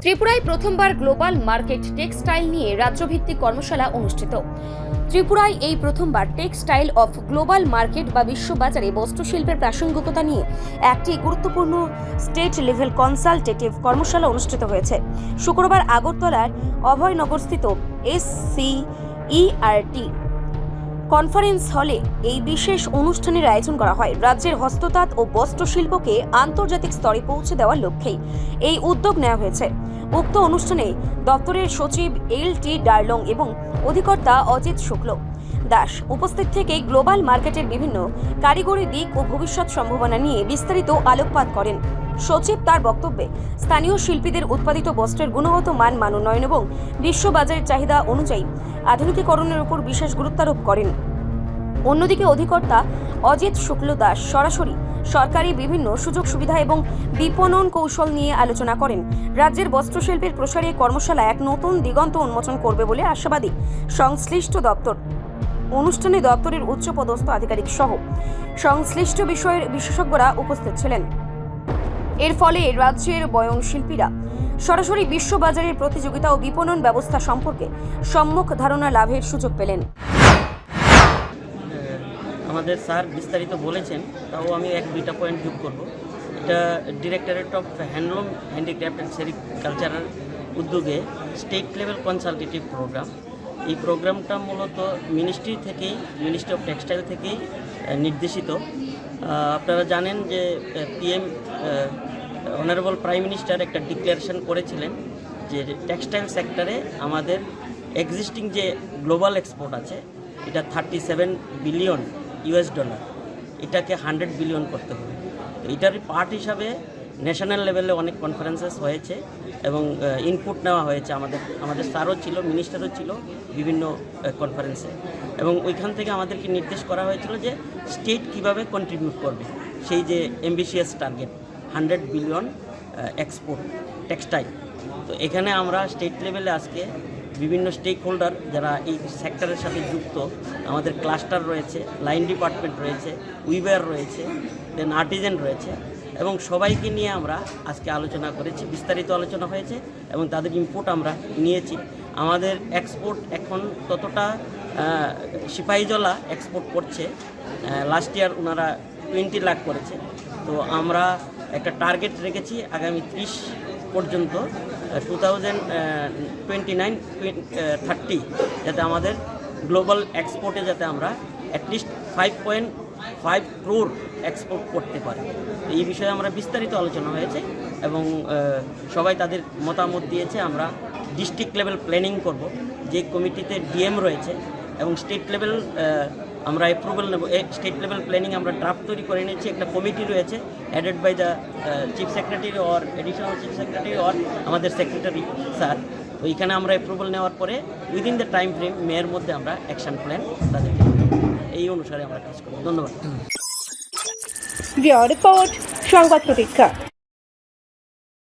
ত্রিপুরায় প্রথমবার global market textile নিয়ে রাজ্যভিত্তিক কর্মশালা অনুষ্ঠিত। ত্রিপুরায় এই প্রথমবার টেক্সটাইল অফ গ্লোবাল মার্কেট বা বিশ্ববাজারে বস্ত্রশিল্পের প্রাসঙ্গিকতা নিয়ে একটি গুরুত্বপূর্ণ স্টেট লেভেল কনসালটেটিভ কর্মশালা অনুষ্ঠিত হয়েছে। শুক্রবার আগরতলার অভয়নগরস্থিত SCERT কনফারেন্স হলে এই বিশেষ অনুষ্ঠানের আয়োজন করা হয়। রাজ্যের হস্ততাঁত ও বস্ত্রশিল্পকে আন্তর্জাতিক স্তরে পৌঁছে দেওয়ার লক্ষ্যেই এই উদ্যোগ নেওয়া হয়েছে। উক্ত অনুষ্ঠানে দপ্তরের সচিব LT ডার্লং এবং অধিকর্তা অজিত শুক্ল দাস উপস্থিত থেকে গ্লোবাল মার্কেটের বিভিন্ন কারিগরি দিক ও ভবিষ্যৎ সম্ভাবনা নিয়ে বিস্তারিত আলোকপাত করেন। সচিব তার বক্তব্যে স্থানীয় শিল্পীদের উৎপাদিত বস্ত্রের গুণগত মান উন্নয়ন এবং বিশ্ববাজারের চাহিদা অনুযায়ী আধুনিকীকরণের উপর বিশেষ গুরুত্বারোপ করেন। অন্যদিকে অধিকর্তা অজিত শুক্ল দাস সরাসরি সরকারি বিভিন্ন সুযোগ সুবিধা এবং বিপণন কৌশল নিয়ে আলোচনা করেন। রাজ্যের বস্ত্রশিল্পের প্রসারে কর্মশালা এক নতুন দিগন্ত উন্মোচন করবে বলে আশাবাদী সংশ্লিষ্ট দপ্তর। অনুষ্ঠানে দপ্তরের উচ্চপদস্থ আধিকারিক সহ সংশ্লিষ্ট বিষয়ের বিশেষজ্ঞরা উপস্থিত ছিলেন। এর ফলে রাজ্যের বয়নশিল্পীরা সরাসরি বিশ্ববাজারের প্রতিযোগিতা ও বিপণন ব্যবস্থা সম্পর্কে সম্যক ধারণা লাভের সুযোগ পেলেন। আমাদের স্যার বিস্তারিত বলেছেন, তাও আমি এক দুইটা পয়েন্ট যোগ করব। এটা directorate of handloom, handicraft and সেরিকালচারের উদ্যোগে স্টেট লেভেল কনসালটেটিভ প্রোগ্রাম। এই প্রোগ্রামটা মূলত মিনিস্ট্রি অফ টেক্সটাইল থেকেই নির্দেশিত। আপনারা জানেন যে PM অনারেবল প্রাইম মিনিস্টার একটা ডিক্লারেশন করেছিলেন যে টেক্সটাইল সেক্টরে আমাদের এক্সিস্টিং যে গ্লোবাল এক্সপোর্ট আছে এটা $37 বিলিয়ন, এটাকে 100 বিলিয়ন করতে হবে। তো এটার পার্ট হিসাবে ন্যাশনাল লেভেলে অনেক কনফারেন্সেস হয়েছে এবং ইনপুট নেওয়া হয়েছে। আমাদের স্যারও ছিল, মিনিস্টারও ছিল বিভিন্ন কনফারেন্সে, এবং ওইখান থেকে আমাদেরকে নির্দেশ করা হয়েছিল যে স্টেট কিভাবে কন্ট্রিবিউট করবে সেই যে ambitious target 100 billion export textile. তো এখানে আমরা স্টেট লেভেলে আজকে বিভিন্ন স্টেক হোল্ডার যারা এই সেক্টরের সাথে যুক্ত, আমাদের ক্লাস্টার রয়েছে, লাইন ডিপার্টমেন্ট রয়েছে, উইভার রয়েছে, দেন আর্টিজেন রয়েছে, এবং সবাইকে নিয়ে আমরা আজকে আলোচনা করেছি, বিস্তারিত আলোচনা হয়েছে এবং তাদের ইনপুট আমরা নিয়েছি। আমাদের এক্সপোর্ট এখন ততটা সিপাহীজলা এক্সপোর্ট করছে, লাস্ট ইয়ার ওনারা 20 লাখ করেছে। তো আমরা একটা টার্গেট রেখেছি আগামী 30 পর্যন্ত 2029-30 যাতে আমাদের গ্লোবাল এক্সপোর্টে যাতে আমরা অ্যাটলিস্ট 5.5 crore এক্সপোর্ট করতে পারি। এই বিষয়ে আমরা বিস্তারিত আলোচনা হয়েছে এবং সবাই তাদের মতামত দিয়েছে। আমরা ডিস্ট্রিক্ট লেভেল প্ল্যানিং করব, যে কমিটিতে DM রয়েছে, এবং স্টেট লেভেল আমরা অ্যাপ্রুভাল নেব। স্টেট লেভেল প্ল্যানিং আমরা ড্রাফট তৈরি করে নিয়েছি। একটা কমিটি রয়েছে headed by the chief secretary or additional chief secretary or আমাদের সেক্রেটারি স্যার। তো এইখানে আমরা অ্যাপ্রুভাল নেওয়ার পরে উইদিন দ্য টাইম ফ্রেম মেয়ের মধ্যে আমরা অ্যাকশন প্ল্যান তাদেরকে এই অনুসারে আমরা কাজ করব। ধন্যবাদ। রিপোর্ট সংবাদ প্রতীক্ষা।